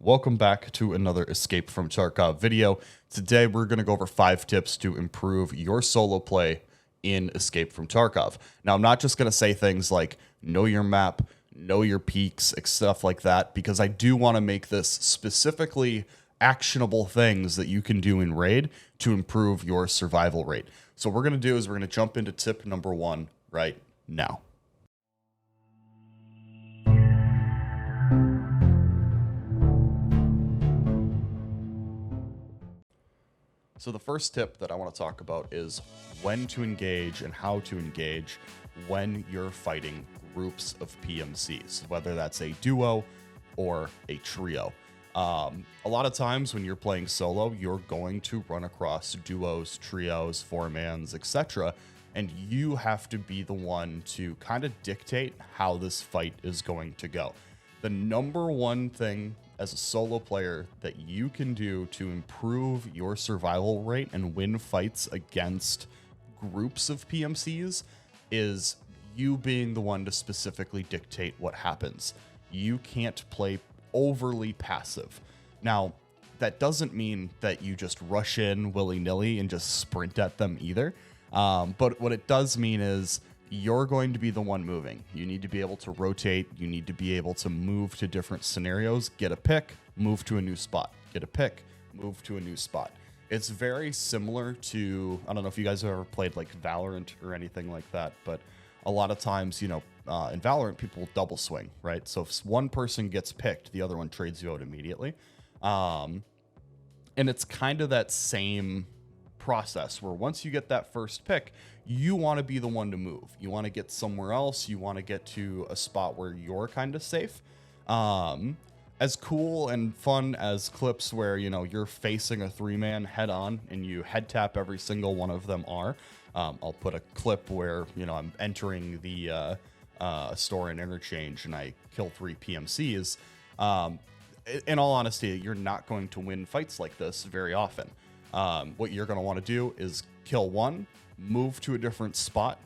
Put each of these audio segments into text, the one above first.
Welcome back to another Escape from Tarkov video. Today we're going to go over 5 tips to improve your solo play in Escape from Tarkov. Now I'm not just going to say things like know your map, know your peaks, stuff like that, because I do want to make this specifically actionable things that you can do in raid to improve your survival rate. So what we're going to do is we're going to jump into tip number 1 right now. So the first tip that I want to talk about is when to engage and how to engage when you're fighting groups of PMCs, whether that's a duo or a trio. A lot of times when you're playing solo, you're going to run across duos, trios, four-mans, etc. And you have to be the one to kind of dictate how this fight is going to go. The number one thing as a solo player that you can do to improve your survival rate and win fights against groups of PMCs is you being the one to specifically dictate what happens. You can't play overly passive. Now, that doesn't mean that you just rush in willy-nilly and just sprint at them either. But what it does mean is you're going to be the one moving. You need to be able to rotate. You need to be able to move to different scenarios, get a pick, move to a new spot, get a pick, move to a new spot. It's very similar to, I don't know if you guys have ever played like Valorant or anything like that, but a lot of times, in Valorant, people double swing, right? So if one person gets picked, the other one trades you out immediately. And it's kind of that same process where once you get that first pick, you want to be the one to move. You want to get somewhere else. You want to get to a spot where you're kind of safe. As cool and fun as clips where, you're facing a 3-man head on and you head tap every single one of them are. I'll put a clip where, I'm entering the store and interchange and I kill 3 PMCs. In all honesty, you're not going to win fights like this very often. What you're going to want to do is kill one, move to a different spot,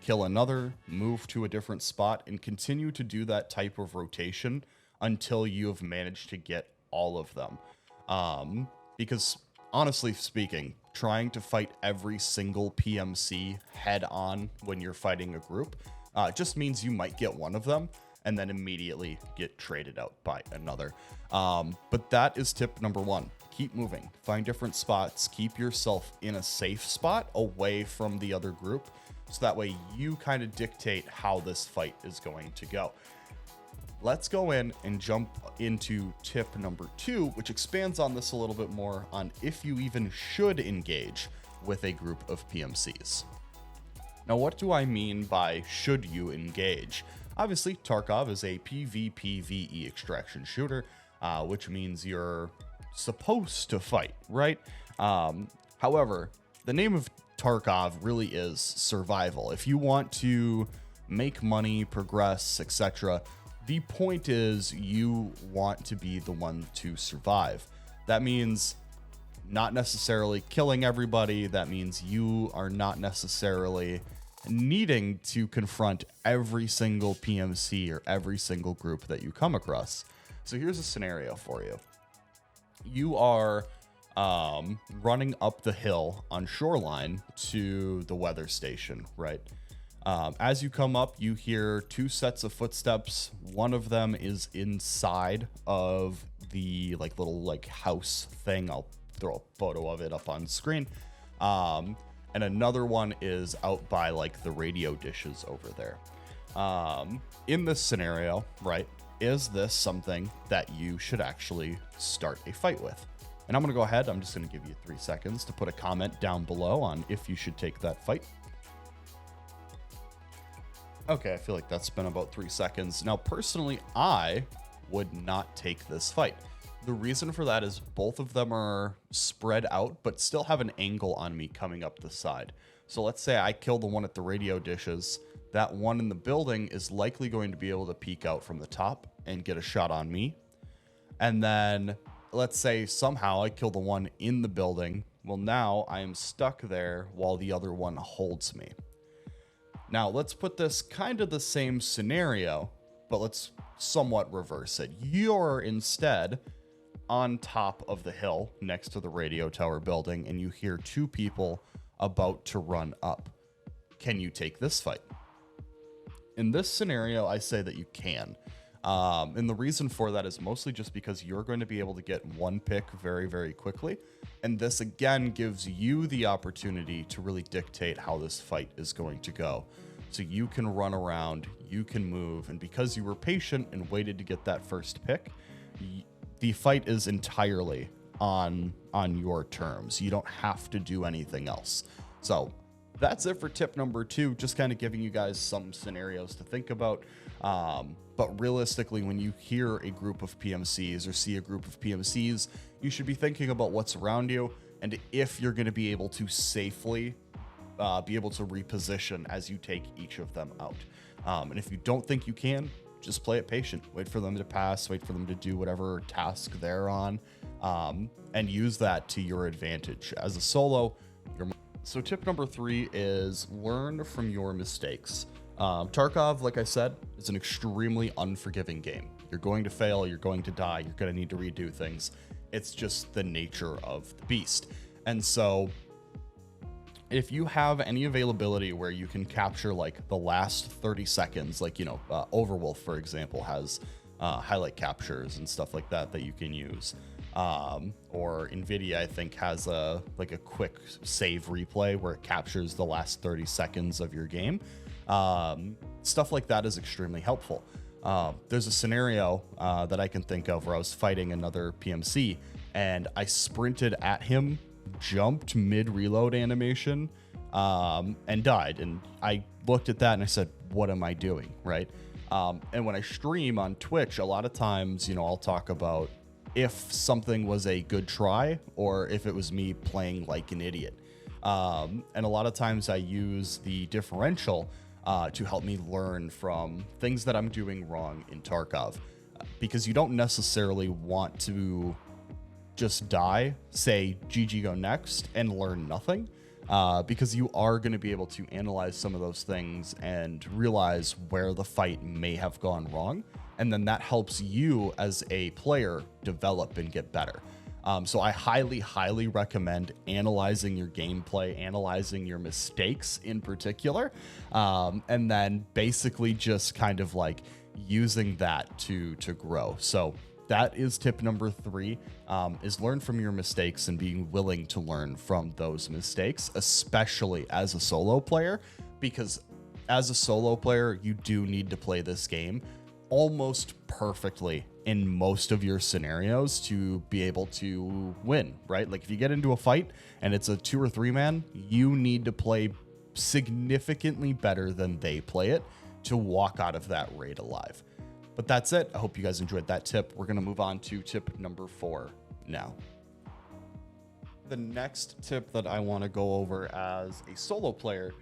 kill another, move to a different spot, and continue to do that type of rotation until you have managed to get all of them. Because honestly speaking, trying to fight every single PMC head on when you're fighting a group just means you might get one of them and then immediately get traded out by another. But that is tip number 1. Keep moving, find different spots, keep yourself in a safe spot away from the other group. So that way you kind of dictate how this fight is going to go. Let's go in and jump into tip number 2, which expands on this a little bit more on if you even should engage with a group of PMCs. Now, what do I mean by should you engage? Obviously, Tarkov is a PvPvE extraction shooter, which means you're supposed to fight, right? However, the name of Tarkov really is survival. If you want to make money, progress, etc., the point is you want to be the one to survive. That means not necessarily killing everybody. That means you are not necessarily needing to confront every single PMC or every single group that you come across. So here's a scenario for you. You are running up the hill on Shoreline to the weather station, right? As you come up, you hear 2 sets of footsteps. One of them is inside of the little house thing. I'll throw a photo of it up on screen. And another one is out by the radio dishes over there. In this scenario, right? Is this something that you should actually start a fight with? And I'm going to go ahead. I'm just going to give you 3 seconds to put a comment down below on if you should take that fight. Okay, I feel like that's been about 3 seconds. Now, personally, I would not take this fight. The reason for that is both of them are spread out, but still have an angle on me coming up the side. So let's say I kill the one at the radio dishes. That one in the building is likely going to be able to peek out from the top and get a shot on me. And then let's say somehow I kill the one in the building. Well, now I am stuck there while the other one holds me. Now let's put this kind of the same scenario, but let's somewhat reverse it. You're instead on top of the hill next to the radio tower building and you hear two people about to run up. Can you take this fight? In this scenario, I say that you can. And the reason for that is mostly just because you're going to be able to get one pick very, very quickly. And this again gives you the opportunity to really dictate how this fight is going to go. So you can run around, you can move, and because you were patient and waited to get that first pick, the fight is entirely on your terms. You don't have to do anything else. So that's it for tip number 2, just kind of giving you guys some scenarios to think about. But realistically, when you hear a group of PMCs or see a group of PMCs, you should be thinking about what's around you and if you're going to be able to safely be able to reposition as you take each of them out. And if you don't think you can, just play it patient. Wait for them to pass, wait for them to do whatever task they're on, and use that to your advantage. As a solo, so tip number 3 is learn from your mistakes. Tarkov, like I said, is an extremely unforgiving game. You're going to fail, you're going to die, you're going to need to redo things. It's just the nature of the beast. And so if you have any availability where you can capture like the last 30 seconds, like, Overwolf, for example, has highlight captures and stuff like that you can use. Or NVIDIA, I think, has a quick save replay where it captures the last 30 seconds of your game. Stuff like that is extremely helpful. There's a scenario that I can think of where I was fighting another PMC and I sprinted at him, jumped mid reload animation, and died. And I looked at that and I said, what am I doing? Right. And when I stream on Twitch, a lot of times, I'll talk about if something was a good try or if it was me playing like an idiot. And a lot of times I use the differential to help me learn from things that I'm doing wrong in Tarkov, because you don't necessarily want to just die, say GG go next, and learn nothing, because you are going to be able to analyze some of those things and realize where the fight may have gone wrong, and then that helps you as a player develop and get better. So I highly recommend analyzing your gameplay, analyzing your mistakes in particular, and then basically just kind of like using that to grow. So that is tip number 3, is learn from your mistakes and being willing to learn from those mistakes, especially as a solo player, because as a solo player, you do need to play this game almost perfectly in most of your scenarios to be able to win, right? Like if you get into a fight and it's a 2 or 3 man, you need to play significantly better than they play it to walk out of that raid alive. But that's it. I hope you guys enjoyed that tip. We're going to move on to tip number 4 now. The next tip that I want to go over as a solo player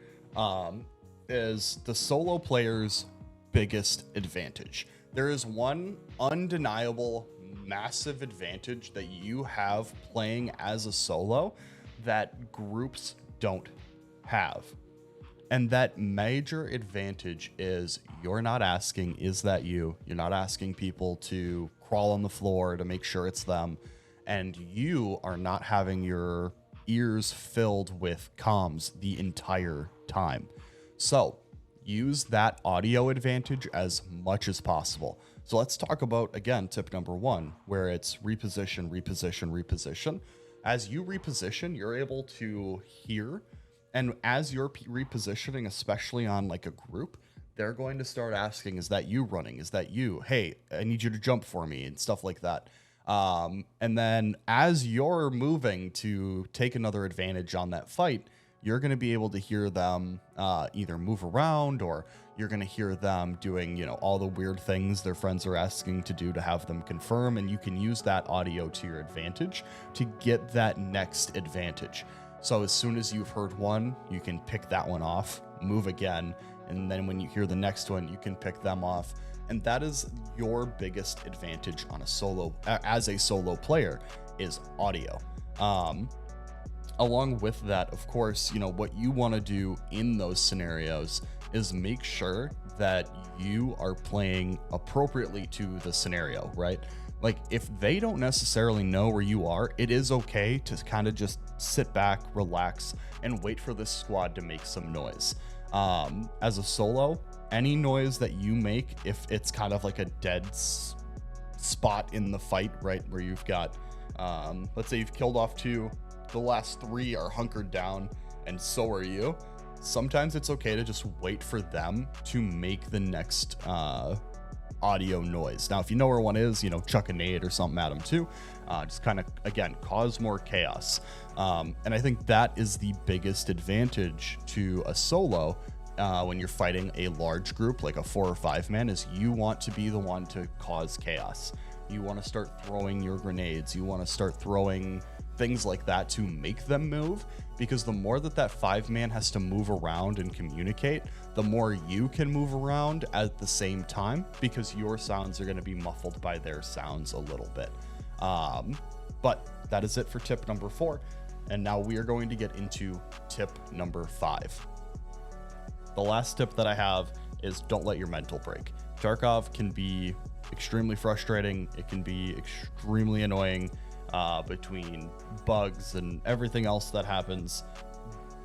is the solo player's biggest advantage. There is one undeniable massive advantage that you have playing as a solo that groups don't have. And that major advantage is you're not asking, is that you? You're not asking people to crawl on the floor to make sure it's them. And you are not having your ears filled with comms the entire time. So use that audio advantage as much as possible. So let's talk about, again, tip number 1, where it's reposition. As you reposition, you're able to hear. And as you're repositioning, especially on like a group, they're going to start asking, is that you running? Is that you? Hey, I need you to jump for me and stuff like that. And then as you're moving to take another advantage on that fight, you're going to be able to hear them either move around, or you're going to hear them doing, all the weird things their friends are asking to do to have them confirm. And you can use that audio to your advantage to get that next advantage. So as soon as you've heard one, you can pick that one off, move again, and then when you hear the next one, you can pick them off. And that is your biggest advantage on a solo, as a solo player, is audio. Along with that, of course, what you want to do in those scenarios is make sure that you are playing appropriately to the scenario, right? Like, if they don't necessarily know where you are, it is okay to kind of just sit back, relax, and wait for this squad to make some noise. As a solo, any noise that you make, if it's kind of like a dead spot in the fight, right, where you've got, let's say you've killed off 2, the last 3 are hunkered down, and so are you. Sometimes it's okay to just wait for them to make the next audio noise. Now, if you know where one is, you know, chuck a nade or something at them too. Just kind of, again, cause more chaos. And I think that is the biggest advantage to a solo when you're fighting a large group, like a 4 or 5 man, is you want to be the one to cause chaos. You want to start throwing your grenades. You want to start throwing things like that to make them move, because the more that 5 man has to move around and communicate, the more you can move around at the same time, because your sounds are going to be muffled by their sounds a little bit. But that is it for tip number 4. And now we are going to get into tip number 5. The last tip that I have is don't let your mental break. Tarkov can be extremely frustrating. It can be extremely annoying between bugs and everything else that happens.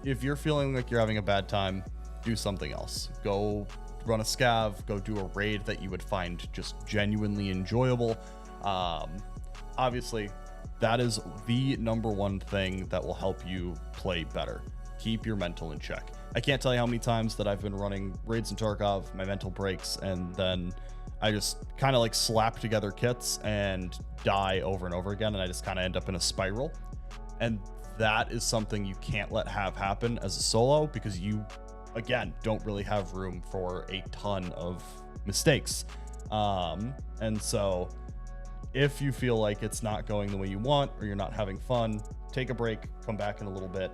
If you're feeling like you're having a bad time, do something else. Go run a scav, go do a raid that you would find just genuinely enjoyable. Obviously, that is the number one thing that will help you play better. Keep your mental in check. I can't tell you how many times that I've been running raids in Tarkov, my mental breaks, and then I just kind of like slap together kits and die over and over again, and I just kind of end up in a spiral. And that is something you can't let happen as a solo, because you, again, don't really have room for a ton of mistakes. And so if you feel like it's not going the way you want, or you're not having fun, take a break, come back in a little bit,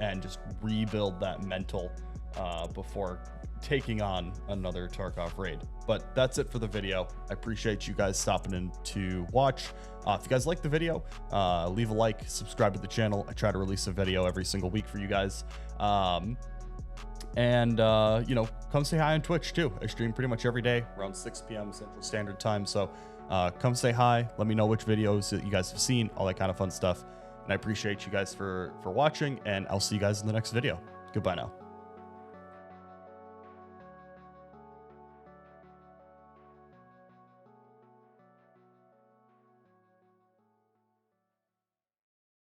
and just rebuild that mental before taking on another Tarkov raid. But that's it for the video. I appreciate you guys stopping in to watch. If you guys like the video, leave a like, subscribe to the channel. I try to release a video every single week for you guys. And you know, come say hi on Twitch too. I stream pretty much every day around 6 p.m. Central Standard Time. So come say hi. Let me know which videos that you guys have seen, all that kind of fun stuff. And I appreciate you guys for watching, and I'll see you guys in the next video. Goodbye now.